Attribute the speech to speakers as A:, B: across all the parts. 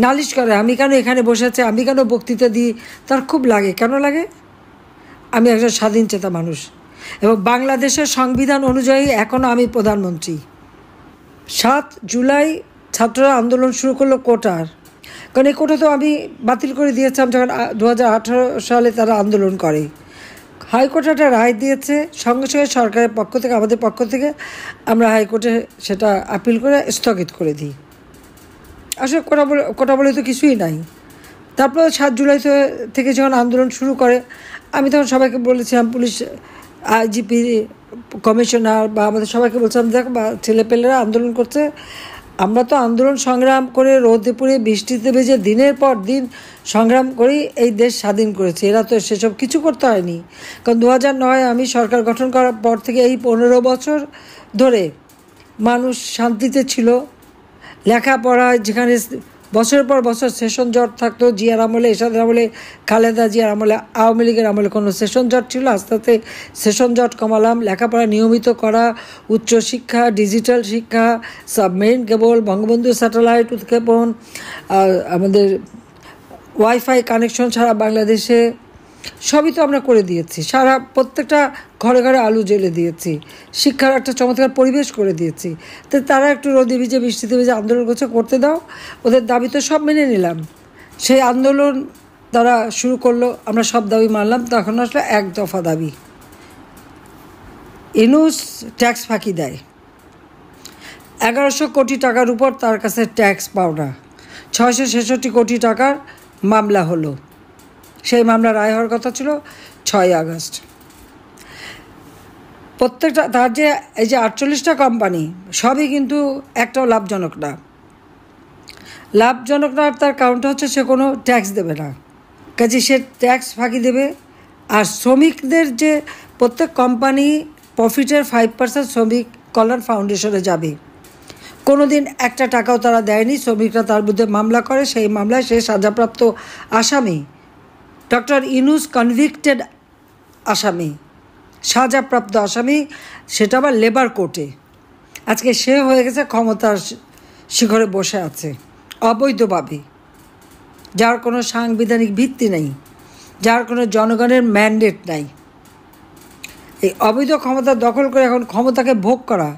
A: নালিশ করে, আমি কেন এখানে বসে আছি, আমি কেন বক্তৃতা দিই, তার খুব লাগে। কেন লাগে? আমি একজন স্বাধীন চেতা মানুষ এবং বাংলাদেশের সংবিধান অনুযায়ী এখনও আমি প্রধানমন্ত্রী। 7 জুলাই ছাত্ররা আন্দোলন শুরু করলো কোটার, কারণ এই কোটা তো আমি বাতিল করে দিয়েছিলাম যখন 2018 সালে তারা আন্দোলন করে। হাইকোর্ট একটা রায় দিয়েছে, সঙ্গে সঙ্গে সরকারের পক্ষ থেকে, আমাদের পক্ষ থেকে আমরা হাইকোর্টে সেটা আপিল করে স্থগিত করে দিই। আসলে কোটা বলে তো কিছুই নাই। তারপর 7 জুলাই থেকে যখন আন্দোলন শুরু করে, আমি তখন সবাইকে বলেছিলাম, পুলিশ আইজিপি কমিশনার বা আমাদের সবাইকে বলছিলাম, দেখ বা ছেলেপেলেরা আন্দোলন করছে, আমরা তো আন্দোলন সংগ্রাম করে রোদে পুড়ে বৃষ্টিতে ভেজে দিনের পর দিন সংগ্রাম করেই এই দেশ স্বাধীন করেছে। এরা তো সেসব কিছু করতে হয়নি, কারণ 2009 আমি সরকার গঠন করার পর থেকে এই 15 বছর ধরে মানুষ শান্তিতে ছিল। লেখাপড়ায় যেখানে বছরের পর বছর সেশন জট থাকতো, জিয়ার আমলে, এরশাদের আমলে, খালেদা জিয়ার আমলে, আওয়ামী লীগের আমলে কোনো সেশন জট ছিল, আস্তে আস্তে সেশন জট কমালাম। লেখাপড়া নিয়মিত করা, উচ্চশিক্ষা, ডিজিটাল শিক্ষা, সাবমেরিন কেবল, বঙ্গবন্ধু স্যাটেলাইট উৎক্ষেপণ, আমাদের ওয়াইফাই কানেকশন সারা বাংলাদেশে, সবই তো আমরা করে দিয়েছি। প্রত্যেকটা ঘরে ঘরে আলো জ্বেলে দিয়েছি, শিক্ষার একটা চমৎকার পরিবেশ করে দিয়েছি। তো তারা একটু রোদে ভিজে বৃষ্টিতে ভিজে আন্দোলন করতে দাও, ওদের দাবি তো সব মেনে নিলাম। সেই আন্দোলন তারা শুরু করলো, আমরা সব দাবি মানলাম। তখন আসলে 1 দফা দাবি, ইউনূস ট্যাক্স ফাঁকি দেয়, 1100 কোটি টাকার উপর তার কাছে ট্যাক্স পাওনা, 666 কোটি টাকার মামলা হলো। সেই মামলা রায় হওয়ার কথা ছিল 6 আগস্ট। প্রত্যেকটা তার যে এই যে 48টা কোম্পানি, সবই কিন্তু একটাও লাভজনক না। লাভজনক না, তার কারণটা হচ্ছে সে কোনো ট্যাক্স দেবে না, কাজে সে ট্যাক্স ফাঁকি দেবে। আর শ্রমিকদের যে প্রত্যেক কোম্পানি প্রফিটের 5% শ্রমিক কল্যাণ ফাউন্ডেশনে যাবে। কোনো দিন একটা টাকাও তারা দেয়নি। শ্রমিকরা তার বিরুদ্ধে মামলা করে, সেই মামলায় সে সাজাপ্রাপ্ত আসামি। ডক্টর ইউনূস কনভিক্টেড আসামি, সাজাপ্রাপ্ত আসামি, সেটা আবার লেবার কোর্টে। আজকে সে হয়ে গেছে ক্ষমতার শিখরে বসে আছে অবৈধভাবে, যার কোনো সাংবিধানিক ভিত্তি নেই, যার কোনো জনগণের ম্যান্ডেট নাই। এই অবৈধ ক্ষমতা দখল করে এখন ক্ষমতাকে ভোগ করা,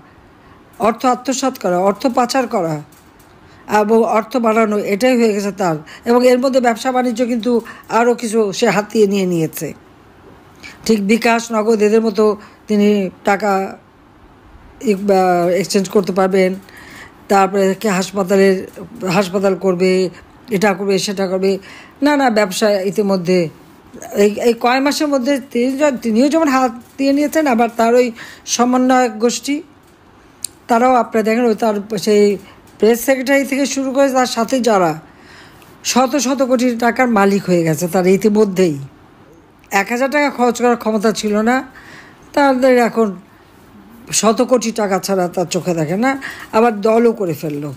A: অর্থ আত্মসাৎ করা, অর্থ পাচার করা এবং অর্থ বাড়ানো, এটাই হয়ে গেছে তার। এবং এর মধ্যে ব্যবসা বাণিজ্য কিন্তু আরও কিছু সে হাতিয়ে নিয়েছে। ঠিক বিকাশ, নগদ এদের মতো তিনি টাকা এক্সচেঞ্জ করতে পারবেন। তারপরে হাসপাতাল করবে, এটা করবে, সেটা করবে, না ব্যবসা ইতিমধ্যে এই কয় মাসের মধ্যে তিনিও যেমন হাতিয়ে নিয়েছেন, আবার তার ওই সমন্বয়ক গোষ্ঠী তারাও আপনারা দেখেন, ওই তার সেই প্রেস সেক্রেটারি থেকে শুরু করে তার সাথে যারা শত শত কোটি টাকার মালিক হয়ে গেছে তার ইতিমধ্যেই। 1000 টাকা খরচ করার ক্ষমতা ছিল না তাদের, এখন শত কোটি টাকা ছাড়া তার চোখে দেখে না, আবার দলও করে ফেললো।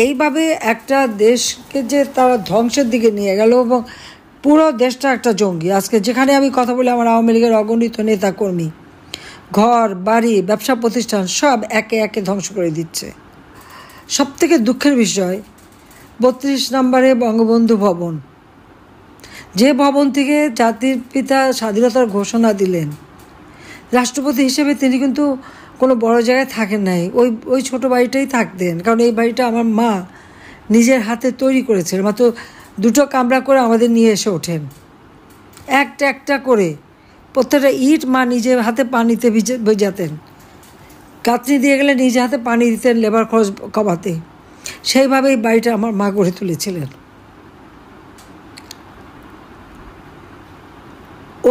A: এইভাবে একটা দেশকে যে তারা ধ্বংসের দিকে নিয়ে গেল এবং পুরো দেশটা একটা জঙ্গি। আজকে যেখানে আমি কথা বলি, আমার আওয়ামী লীগের অগণিত নেতাকর্মী ঘর বাড়ি ব্যবসা প্রতিষ্ঠান সব একে একে ধ্বংস করে দিচ্ছে। সবথেকে দুঃখের বিষয়, 32 নম্বরে বঙ্গবন্ধু ভবন, যে ভবন থেকে জাতির পিতা স্বাধীনতার ঘোষণা দিলেন, রাষ্ট্রপতি হিসেবে তিনি কিন্তু কোনো বড় জায়গায় থাকেন নাই, ওই ছোটো বাড়িটাই থাকতেন। কারণ এই বাড়িটা আমার মা নিজের হাতে তৈরি করেছিলেন। মাত্র 2টো কামরা করে আমাদের নিয়ে এসে ওঠেন, একটা করে প্রত্যেকটা ইট মা নিজের হাতে পানিতে ভেজাতেন, কাতনি দিয়ে গেলে নিজে হাতে পানি দিতেন লেবার খরচ কমাতে। সেইভাবেই বাড়িটা আমার মা গড়ে তুলেছিলেন।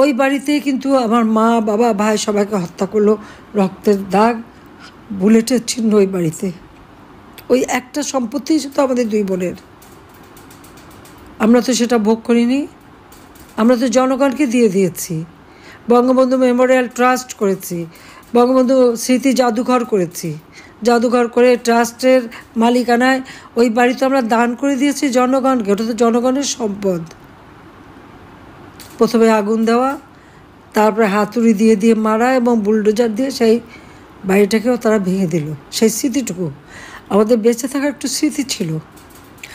A: ওই বাড়িতে কিন্তু আমার মা বাবা ভাই সবাইকে হত্যা করলো, রক্তের দাগ বুলেটের চিহ্ন ওই বাড়িতে। ওই একটা সম্পত্তি তো আমাদের 2 বোনের, আমরা তো সেটা ভোগ করিনি, আমরা তো জনগণকে দিয়ে দিয়েছি। বঙ্গবন্ধু মেমোরিয়াল ট্রাস্ট করেছি, বঙ্গবন্ধু স্মৃতি জাদুঘর করেছি, জাদুঘর করে ট্রাস্টের মালিকানায় ওই বাড়ি তো আমরা দান করে দিয়েছি জনগণকে। ওটা তো জনগণের সম্পদ। প্রথমে আগুন দেওয়া, তারপরে হাতুড়ি দিয়ে মারা এবং বুলডোজার দিয়ে সেই বাড়িটাকেও তারা ভেঙে দিল। সেই স্মৃতিটুকু আমাদের বেঁচে থাকার একটু স্মৃতি ছিল।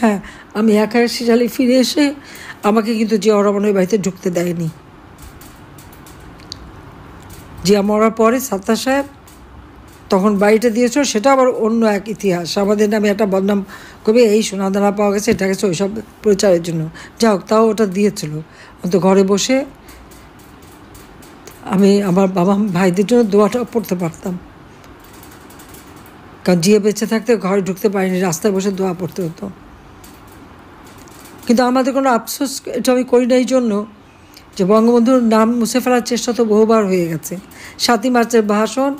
A: হ্যাঁ, আমি একা সিজালি ফিরে এসে আমাকে কিন্তু জিয়া রহমানের বাড়িতে ঢুকতে দেয়নি। জিয়া মরার পরে সাত্তার সাহেব তখন বাড়িটা দিয়েছ, সেটা আবার অন্য এক ইতিহাস। আমাদের নামে একটা বদনাম করবে, এই সোনাদানা পাওয়া গেছে, এটা গেছে ওইসব প্রচারের জন্য। যা হোক, তাও ওটা দিয়েছিল। অন্ত ঘরে বসে আমি আমার বাবা ভাইদের জন্য দোয়াটা পড়তে পারতাম, কারণ জিয়া বেঁচে থাকতে ঘরে ঢুকতে পারিনি, রাস্তায় বসে দোয়া পড়তে হতো। কিন্তু আমাদের কোনো আফসোস এটা আমি করি না এই জন্য যে বঙ্গবন্ধুর নাম মুছে ফেলার চেষ্টা তো বহুবার হয়ে গেছে। ৭ই মার্চের ভাষণ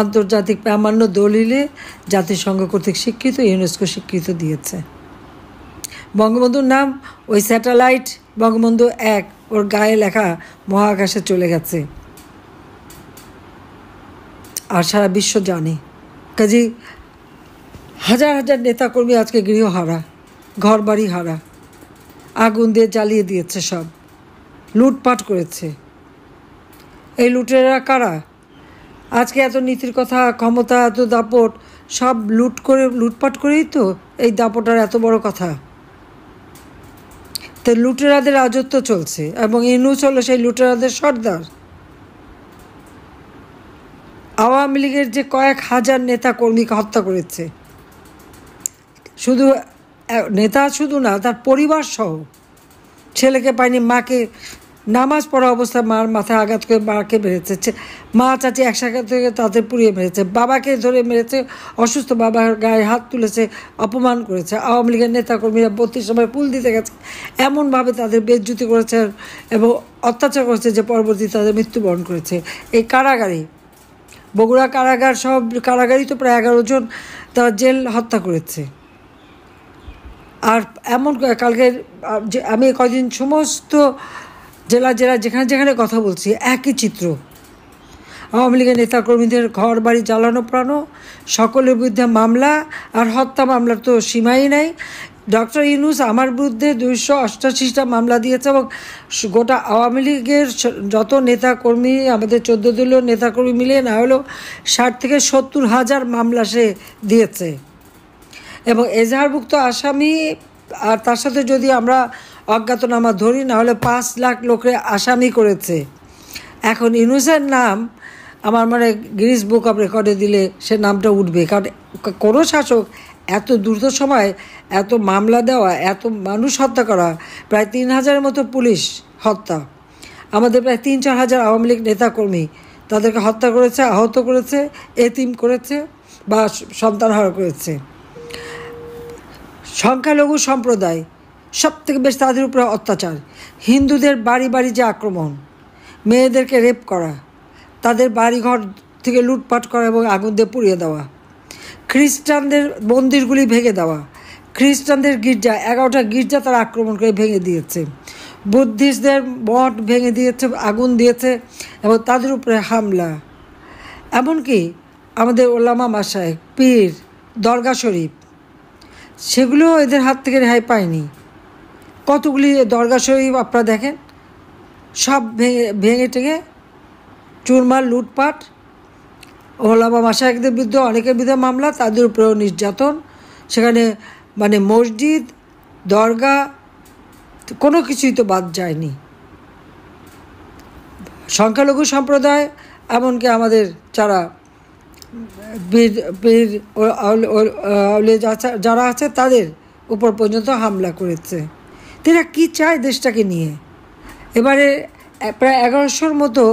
A: আন্তর্জাতিক প্রামাণ্য দলিলে জাতিসংঘ কর্তৃক স্বীকৃত, ইউনেস্কো স্বীকৃত দিয়েছে। বঙ্গবন্ধুর নাম ওই স্যাটেলাইট বঙ্গবন্ধু ১ ওর গায়ে লেখা মহাকাশে চলে গেছে, আর সারা বিশ্ব জানে। কাজেই হাজার হাজার নেতাকর্মী আজকে গৃহহারা, ঘর বাড়ি হারা, আগুন দিয়ে জ্বালিয়ে দিয়েছে, সব লুটপাট করেছে। এই লুটেরা কারা? আজকে এত নীতির কথা, ক্ষমতা, এত দাপট, সব লুটপাট করেই তো এই দাপটার এত বড় কথা। তো লুটেরাদের রাজত্ব চলছে, এবং ইনুস হলো সেই লুটেরাদের সর্দার। আওয়ামী লীগের যে কয়েক হাজার নেতা কর্মীকে হত্যা করেছে, শুধু নেতা শুধু না, তার পরিবার সহ। ছেলেকে পায়নি, মাকে নামাজ পড়া অবস্থায় মার মাথায় আঘাত করে মাকে মেরেছে, মা চাচি একসাথে থেকে তাদের পুড়িয়ে মেরেছে, বাবাকে ধরে মেরেছে, অসুস্থ বাবার গায়ে হাত তুলেছে, অপমান করেছে। আওয়ামী লীগের নেতাকর্মীরা ৩২ সময় পুল দিতে গেছে, এমনভাবে তাদের বেজ্জুতি করেছে এবং অত্যাচার করেছে যে পরবর্তী তাদের মৃত্যুবরণ করেছে। এই কারাগারে, বগুড়া কারাগার, সব কারাগারই তো প্রায় ১১ জন তারা জেল হত্যা করেছে। আর এমন কালকে আমি কদিন সমস্ত জেলা যেখানে যেখানে কথা বলছি, একই চিত্র। আওয়ামী লীগের নেতাকর্মীদের ঘর বাড়ি জ্বালানো পোড়ানো, সকলের বিরুদ্ধে মামলা, আর হত্যা মামলার তো সীমাই নাই। ডক্টর ইউনূস আমার বিরুদ্ধে ২৮৮টা মামলা দিয়েছে, এবং গোটা আওয়ামী লীগের যত নেতাকর্মী, আমাদের ১৪ দলীয় নেতাকর্মী মিলিয়ে না হলেও ৬০ থেকে ৭০ হাজার মামলা সে দিয়েছে। এবং এজাহারভুক্ত আসামি, আর তার সাথে যদি আমরা অজ্ঞাতনামা ধরি, না হলে ৫ লাখ লোকের আসামি করেছে। এখন ইউনূসের নাম আমার মানে গিনিস বুক অফ রেকর্ডে দিলে সে নামটা উঠবে, কারণ কোনো শাসক এত দ্রুত সময় এত মামলা দেওয়া, এত মানুষ হত্যা করা, প্রায় ৩,০০০-এর মতো পুলিশ হত্যা, আমাদের প্রায় ৩-৪ হাজার আওয়ামী লীগ নেতাকর্মী তাদেরকে হত্যা করেছে, আহত করেছে, এতিম করেছে বা সন্তানহারা করেছে। সংখ্যালঘু সম্প্রদায় সবথেকে বেশি তাদের উপরে অত্যাচার, হিন্দুদের বাড়ি বাড়ি যে আক্রমণ, মেয়েদেরকে রেপ করা, তাদের বাড়িঘর থেকে লুটপাট করা এবং আগুন দিয়ে পুড়িয়ে দেওয়া, খ্রিস্টানদের মন্দিরগুলি ভেঙে দেওয়া, খ্রিস্টানদের গির্জা ১১টা গির্জা তারা আক্রমণ করে ভেঙে দিয়েছে, বুদ্ধিস্টদের মঠ ভেঙে দিয়েছে, আগুন দিয়েছে এবং তাদের উপরে হামলা। এমনকি আমাদের ওলামা মাশায়েখ, পীর, দরগা শরীফ, সেগুলোও এদের হাত থেকে রেহাই পায়নি। কতগুলি দরগা শরীফ আপনারা দেখেন, সব ভেঙে টেঙে চুরমার, লুটপাট। ওলামা মাশায়েখদের বিরুদ্ধে অনেকের বিরুদ্ধে মামলা, তাদের উপরেও নির্যাতন। সেখানে মানে মসজিদ, দরগা, কোনো কিছুই তো বাদ যায়নি। সংখ্যালঘু সম্প্রদায়, এমনকি আমাদের যারা বীর যারা আছে তাদের উপর পর্যন্ত হামলা করেছে। তারা কী চায় দেশটাকে নিয়ে? এবারে প্রায় ১১০০-র মতো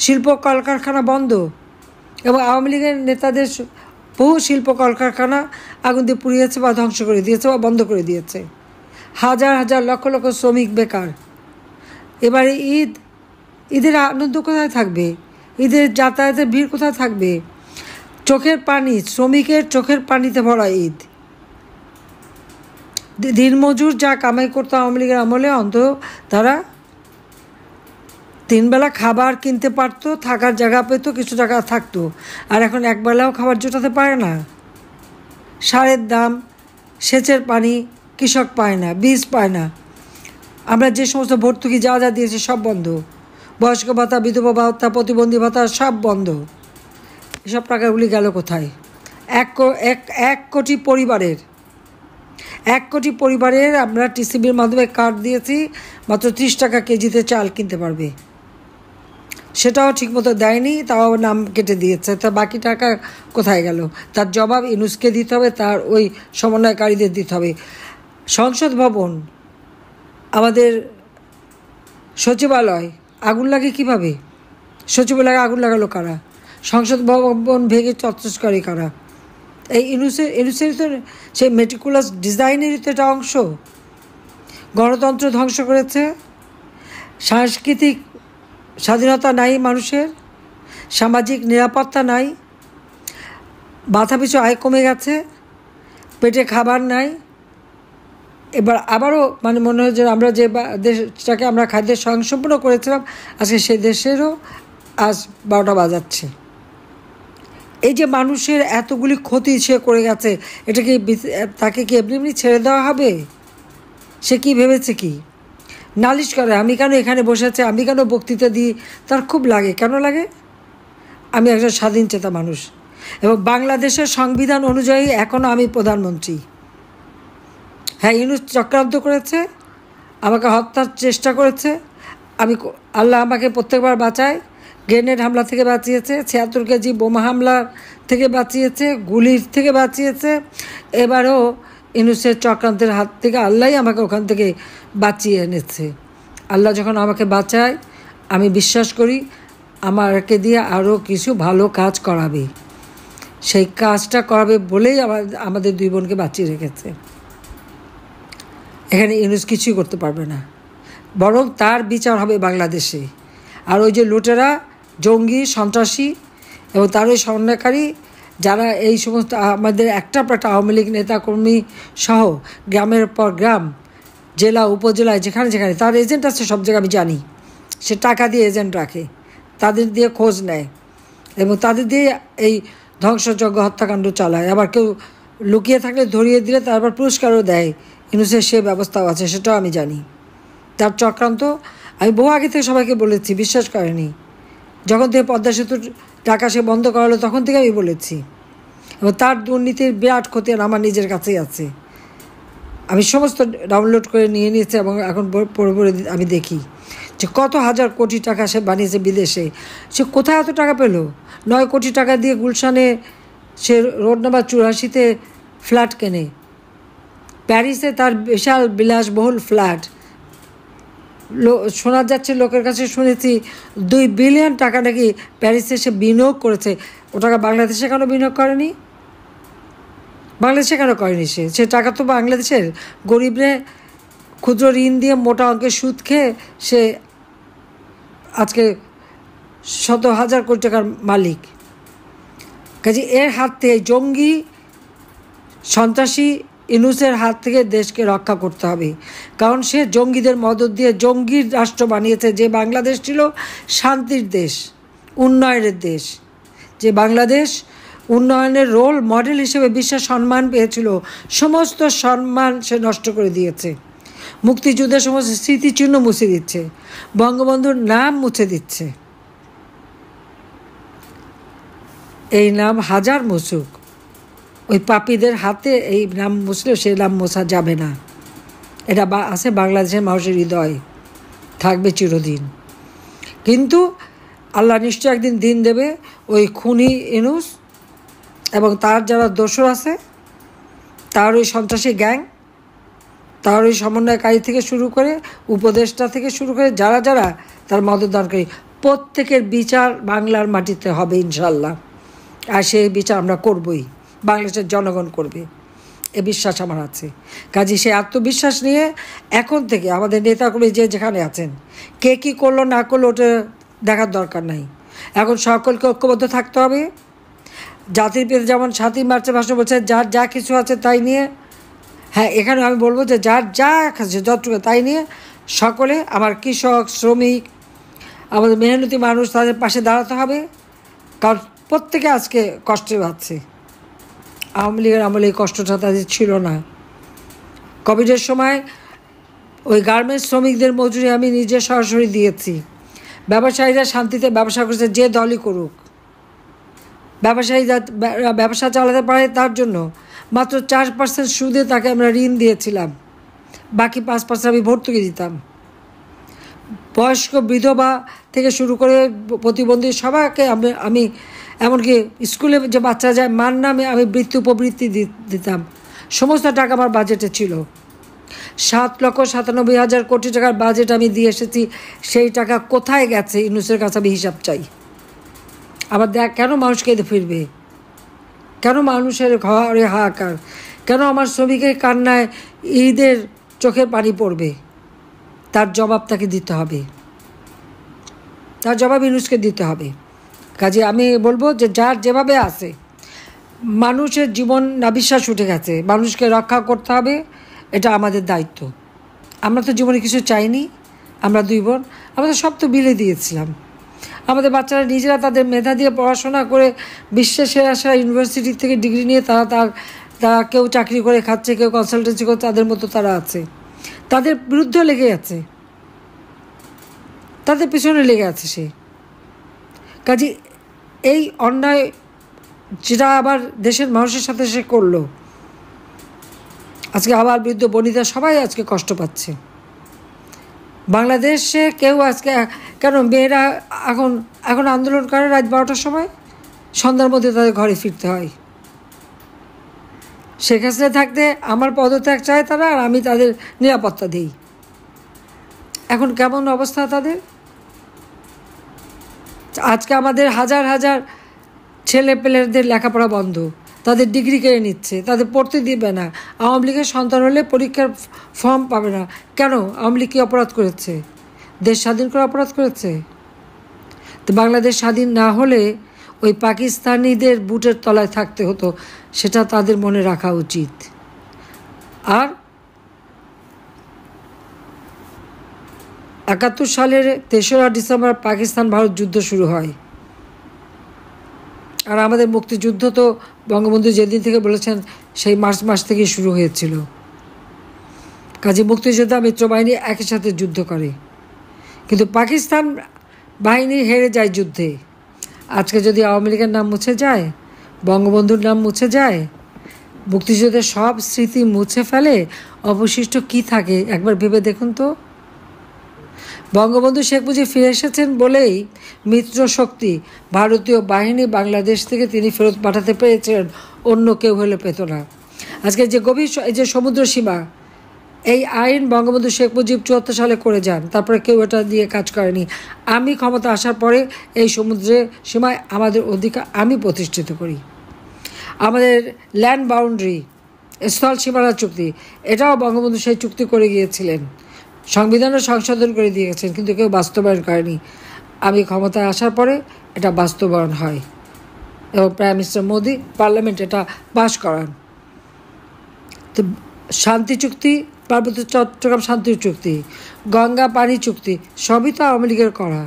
A: শিল্প কলকারখানা বন্ধ, এবং আওয়ামী লীগের নেতাদের বহু শিল্প কলকারখানা আগুন দিয়ে পুড়িয়েছে বা ধ্বংস করে দিয়েছে বা বন্ধ করে দিয়েছে। হাজার হাজার লক্ষ লক্ষ শ্রমিক বেকার। এবারে ঈদের আনন্দ কোথায় থাকবে? ঈদের যাতায়াতের ভিড় কোথায় থাকবে? চোখের পানি, শ্রমিকের চোখের পানিতে ভরা ঈদ। দিনমজুর যা কামাই করতো আওয়ামী লীগের আমলে, অন্তত তারা 3 বেলা খাবার কিনতে পারতো, থাকার জায়গা পেত, কিছু টাকা থাকতো। আর এখন একবেলাও খাবার জোটাতে পারে না। সারের দাম, সেচের পানি কৃষক পায় না, বীজ পায় না। আমরা যে সমস্ত ভর্তুকি যা যা দিয়েছি সব বন্ধ। বয়স্ক ভাতা, বিধবা ভাতা, প্রতিবন্ধী ভাতা সব বন্ধ। এসব টাকাগুলি গেল কোথায়? ১ কোটি পরিবারের 1 কোটি পরিবারের আমরা টিসিবির মাধ্যমে কার্ড দিয়েছি, মাত্র 30 টাকা কেজিতে চাল কিনতে পারবে। সেটাও ঠিকমতো দেয়নি, তাও নাম কেটে দিয়েছে। তা বাকি টাকা কোথায় গেল? তার জবাব ইউনূসকে দিতে হবে, তার ওই সমন্বয়কারীদের দিতে হবে। সংসদ ভবন, আমাদের সচিবালয় আগুন লাগে কিভাবে? সচিবালয়ে আগুন লাগালো কারা? সংসদ ভবন ভেঙে তছনছ কারা? এই ইউনূসের তো সেই মেটিকুলাস ডিজাইনেরই তো এটা অংশ। গণতন্ত্র ধ্বংস করেছে, সাংস্কৃতিক স্বাধীনতা নাই মানুষের, সামাজিক নিরাপত্তা নাই, মাথাপিছু আয় কমে গেছে, পেটে খাবার নাই। এবার আবারও মনে হয় যে আমরা যে দেশটাকে আমরা খাদ্যের স্বয়ংসম্পূর্ণ করেছিলাম, আজকে সেই দেশেরও আজ 12টা বাজাচ্ছে। এই যে মানুষের এতগুলি ক্ষতি সে করে গেছে, এটা কি তাকে কি এমনি ছেড়ে দেওয়া হবে? সে কি ভেবেছে কি? নালিশ করে আমি কেন এখানে বসে আছি, আমি কেন বক্তৃতা দিই, তার খুব লাগে। কেন লাগে? আমি একজন স্বাধীনচেতা মানুষ এবং বাংলাদেশের সংবিধান অনুযায়ী এখনও আমি প্রধানমন্ত্রী। হ্যাঁ, ইউনূস চক্রান্ত করেছে, আমাকে হত্যার চেষ্টা করেছে। আল্লাহ আমাকে প্রত্যেকবার বাঁচায়। গ্রেনেড হামলা থেকে বাঁচিয়েছে, 76 কেজি বোমা হামলার থেকে বাঁচিয়েছে, গুলির থেকে বাঁচিয়েছে। এবারও ইউনূসের চক্রান্তের হাত থেকে আল্লাহই আমাকে ওখান থেকে বাঁচিয়ে এনেছে। আল্লাহ যখন আমাকে বাঁচায়, আমি বিশ্বাস করি আমাকে দিয়ে আরও কিছু ভালো কাজ করাবে। সেই কাজটা করাবে বলেই আমাদের 2 বোনকে বাঁচিয়ে রেখেছে। এখানে ইউনূস কিছুই করতে পারবে না, বরং তার বিচার হবে বাংলাদেশে। আর ওই যে লুটেরা, জঙ্গি, সন্ত্রাসী এবং তার ওই সমন্বয়কারী যারা এই সমস্ত আমাদের একটা আওয়ামী লীগ নেতাকর্মী সহ গ্রামের পর গ্রাম, জেলা উপজেলায় যেখানে যেখানে তার এজেন্ট আছে, সব জায়গায় আমি জানি। সে টাকা দিয়ে এজেন্ট রাখে, তাদের দিয়ে খোঁজ নেয় এবং তাদের দিয়ে এই ধ্বংসযজ্ঞ হত্যাকাণ্ড চালায়। আবার কেউ লুকিয়ে থাকলে ধরিয়ে দিলে তারপর পুরস্কারও দেয়। ইউনূসের সে ব্যবস্থাও আছে, সেটাও আমি জানি। তার চক্রান্ত আমি বহু আগে থেকে সবাইকে বলেছি, বিশ্বাস করেনি। যখন থেকে পদ্মা সেতুর টাকা সে বন্ধ করালো, তখন থেকে আমি বলেছি। এবং তার দুর্নীতির বিরাট ক্ষতি আমার নিজের কাছেই আছে। আমি সমস্ত ডাউনলোড করে নিয়ে নিয়েছি এবং এখন পড়ে পড়ে আমি দেখি যে কত হাজার কোটি টাকা সে বানিয়েছে বিদেশে। সে কোথায় এত টাকা পেল? 9 কোটি টাকা দিয়ে গুলশানে সে রোড নাম্বার 84-তে ফ্ল্যাট কেনে। প্যারিসে তার বিশাল বিলাসবহুল ফ্ল্যাট। শোনা যাচ্ছে, লোকের কাছে শুনেছি 2 বিলিয়ন টাকা নাকি প্যারিসে সে বিনিয়োগ করেছে। ও টাকা বাংলাদেশে কেন বিনিয়োগ করেনি? বাংলাদেশে কেন করেনি? সে টাকা তো বাংলাদেশের গরিবরে ক্ষুদ্র ঋণ দিয়ে মোটা অঙ্কের সুদ খেয়ে সে আজকে শত হাজার কোটি টাকার মালিক। কাজে এর হাত থেকে, জঙ্গি সন্ত্রাসী ইউনূসের হাত থেকে দেশকে রক্ষা করতে হবে। কারণ সে জঙ্গিদের মদত দিয়ে জঙ্গির রাষ্ট্র বানিয়েছে। যে বাংলাদেশ ছিল শান্তির দেশ, উন্নয়নের দেশ, যে বাংলাদেশ উন্নয়নের রোল মডেল হিসেবে বিশ্বের সম্মান পেয়েছিল, সমস্ত সম্মান সে নষ্ট করে দিয়েছে। মুক্তিযুদ্ধের সমস্ত স্মৃতিচিহ্ন মুছে দিচ্ছে, বঙ্গবন্ধুর নাম মুছে দিচ্ছে। এই নাম হাজার মুছুক, ওই পাপীদের হাতে এই নাম মুছলেও সেই নাম মোছা যাবে না। এটা আছে বাংলাদেশের মানুষের হৃদয়, থাকবে চিরদিন। কিন্তু আল্লাহ নিশ্চয় একদিন দিন দেবে ওই খুনি ইউনূস এবং তার যারা দোসর আছে, তার ওই সন্ত্রাসী গ্যাং, তার ওই সমন্বয়কারী থেকে শুরু করে উপদেষ্টা থেকে শুরু করে যারা যারা তার মদতদানকারী, প্রত্যেকের বিচার বাংলার মাটিতে হবে ইনশাল্লাহ। আর সেই বিচার আমরা করবই, বাংলাদেশের জনগণ করবে, এ বিশ্বাস আমার আছে। কাজে সে আত্মবিশ্বাস নিয়ে এখন থেকে আমাদের নেতাকর্মী যে যেখানে আছেন, কে কী করলো না করলো ওটা দেখার দরকার নাই। এখন সকলকে ঐক্যবদ্ধ থাকতে হবে। জাতির পিতা যেমন 7ই মার্চের ভাষণ বলছে, যার যা কিছু আছে তাই নিয়ে, হ্যাঁ এখানে আমি বলবো যে যার যা আছে যতটুকু তাই নিয়ে সকলে, আমার কৃষক, শ্রমিক, আমাদের মেহনতি মানুষ, তাদের পাশে দাঁড়াতে হবে। কারণ প্রত্যেকে আজকে কষ্টে পাচ্ছে। আওয়ামী লীগের আমলে এই কষ্টটা তাদের ছিল না। কোভিডের সময় ওই গার্মেন্টস শ্রমিকদের মজুরি আমি নিজে সরাসরি দিয়েছি। ব্যবসায়ীরা শান্তিতে ব্যবসা করছে, যে দলই করুক, ব্যবসায়ীরা ব্যবসা চালাতে পারে তার জন্য। মাত্র 4% সুদে তাকে আমরা ঋণ দিয়েছিলাম, বাকি 5% আমি ভর্তুকি দিতাম। বয়স্ক বিধবা থেকে শুরু করে প্রতিবন্ধী সবাইকে আমি এমনকি স্কুলে যে বাচ্চা যায় মার নামে আমি বৃত্তি উপবৃত্তি দিতাম। সমস্ত টাকা আমার বাজেটে ছিল। 7,97,000 কোটি টাকার বাজেট আমি দিয়ে এসেছি। সেই টাকা কোথায় গেছে ইউনূসের কাছে আমি হিসাব চাই। আবার দেখ কেন মানুষ কেঁদে ফিরবে, কেন মানুষের ঘরে হাহাকার, কেন আমার শ্রমিকের কান্নায় ঈদের চোখের পানি পড়বে? তার জবাব তাকে দিতে হবে, তার জবাব ইউনূসকে দিতে হবে। কাজে আমি বলবো যে যার যেভাবে আছে, মানুষের জীবন নাবিশ্বাস উঠে গেছে, মানুষকে রক্ষা করতে হবে, এটা আমাদের দায়িত্ব। আমরা তো জীবনে কিছু চাইনি, আমরা 2 বোন, আমাদের সব তো বিলে দিয়েছিলাম। আমাদের বাচ্চারা নিজেরা তাদের মেধা দিয়ে পড়াশোনা করে বিশ্বের সেরা ইউনিভার্সিটি থেকে ডিগ্রি নিয়ে তারা কেউ চাকরি করে খাচ্ছে, কেউ কনসালটেন্সি করে, তাদের মতো তারা আছে। তাদের বিরুদ্ধে লেগে আছে, তাদের পিছনে লেগে আছে সে। কাজে এই অন্যায় যেটা আবার দেশের মানুষের সাথে সে করলো, আজকে আবার বৃদ্ধ বনিতা সবাই আজকে কষ্ট পাচ্ছে। বাংলাদেশে কেউ আজকে কেন মেয়েরা এখন আন্দোলন করে রাত 12টার সময়, সন্ধ্যার মধ্যে তাদের ঘরে ফিরতে হয়। শেখ হাসিনা থাকতে আমার পদত্যাগ চায় তারা, আর আমি তাদের নিরাপত্তা দিই। এখন কেমন অবস্থা তাদের? আজকে আমাদের হাজার হাজার ছেলে পেলেদের লেখাপড়া বন্ধ, তাদের ডিগ্রি কেড়ে নিচ্ছে, তাদের পড়তে দিবে না। আওয়ামী লীগের সন্তান হলে পরীক্ষার ফর্ম পাবে না। কেন? আওয়ামী লীগ কী অপরাধ করেছে? দেশ স্বাধীন করে অপরাধ করেছে? তো বাংলাদেশ স্বাধীন না হলে ওই পাকিস্তানিদের বুটের তলায় থাকতে হতো, সেটা তাদের মনে রাখা উচিত। আর 71 সালের 3রা ডিসেম্বর পাকিস্তান ভারত যুদ্ধ শুরু হয়। আর আমাদের মুক্তিযুদ্ধ তো বঙ্গবন্ধু যেদিন থেকে বলেছেন সেই মার্চ মাস থেকেই শুরু হয়েছিল। কাজে মুক্তিযোদ্ধা মিত্রবাহিনী একই সাথে যুদ্ধ করে, কিন্তু পাকিস্তান বাহিনী হেরে যায় যুদ্ধে। আজকে যদি আওয়ামী লীগের নাম মুছে যায়, বঙ্গবন্ধুর নাম মুছে যায়, মুক্তিযুদ্ধের সব স্মৃতি মুছে ফেলে, অবশিষ্ট কি থাকে একবার ভেবে দেখুন তো। বঙ্গবন্ধু শেখ মুজিব ফিরে এসেছেন বলেই মিত্র শক্তি ভারতীয় বাহিনী বাংলাদেশ থেকে তিনি ফেরত পাঠাতে পেরেছিলেন, অন্য কেউ হলে পেত না। আজকে যে গভীর যে সমুদ্র সীমা, এই আইন বঙ্গবন্ধু শেখ মুজিব 74 সালে করে যান, তারপরে কেউ এটা দিয়ে কাজ করেনি। আমি ক্ষমতা আসার পরে এই সমুদ্রের সীমায় আমাদের অধিকার আমি প্রতিষ্ঠিত করি। আমাদের ল্যান্ড বাউন্ডারি, স্থল সীমানা চুক্তি, এটাও বঙ্গবন্ধু সেই চুক্তি করে গিয়েছিলেন, সংবিধানে সংশোধন করে দিয়েছেন, কিন্তু কেউ বাস্তবায়ন করেনি। আমি ক্ষমতায় আসার পরে এটা বাস্তবায়ন হয় এবং প্রাইম মিনিস্টার মোদি পার্লামেন্ট এটা পাস করান। তো শান্তি চুক্তি, পার্বত্য চট্টগ্রাম শান্তি চুক্তি, গঙ্গা পানি চুক্তি, সবই তো আওয়ামী লীগের করা।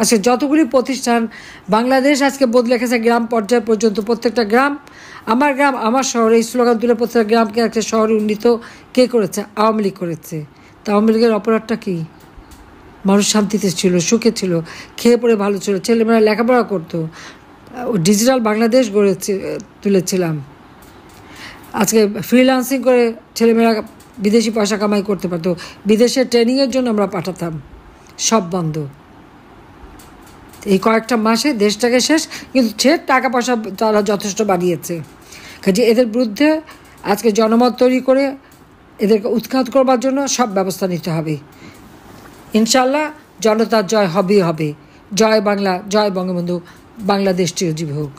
A: আজকে যতগুলি প্রতিষ্ঠান বাংলাদেশ আজকে বদলে গেছে গ্রাম পর্যায় পর্যন্ত, প্রত্যেকটা গ্রাম আমার গ্রাম আমার শহর, এই স্লোগান তুলে প্রত্যেকটা গ্রামকে একটা শহরে উন্নীত কে করেছে? আওয়ামী লীগ করেছে। তা আওয়ামী লীগের অপরাধটা কী? মানুষ শান্তিতে ছিল, সুখে ছিল, খেয়ে পড়ে ভালো ছিল, ছেলেমেয়েরা লেখাপড়া করতো, ডিজিটাল বাংলাদেশ গড়ে তুলেছিলাম। আজকে ফ্রিল্যান্সিং করে ছেলেমেয়েরা বিদেশি পয়সা কামাই করতে পারতো, বিদেশে ট্রেনিংয়ের জন্য আমরা পাঠাতাম, সব বন্ধ। এই কয়েকটা মাসে দেশটাকে শেষ, কিন্তু সে টাকা পয়সা তারা যথেষ্ট বাড়িয়েছে। কাজে এদের বিরুদ্ধে আজকে জনমত তৈরি করে এদেরকে উৎখাত করবার জন্য সব ব্যবস্থা নিতে হবে। ইনশাল্লাহ জনতার জয় হবেই হবে। জয় বাংলা, জয় বঙ্গবন্ধু, বাংলাদেশ চিরজীবী হোক।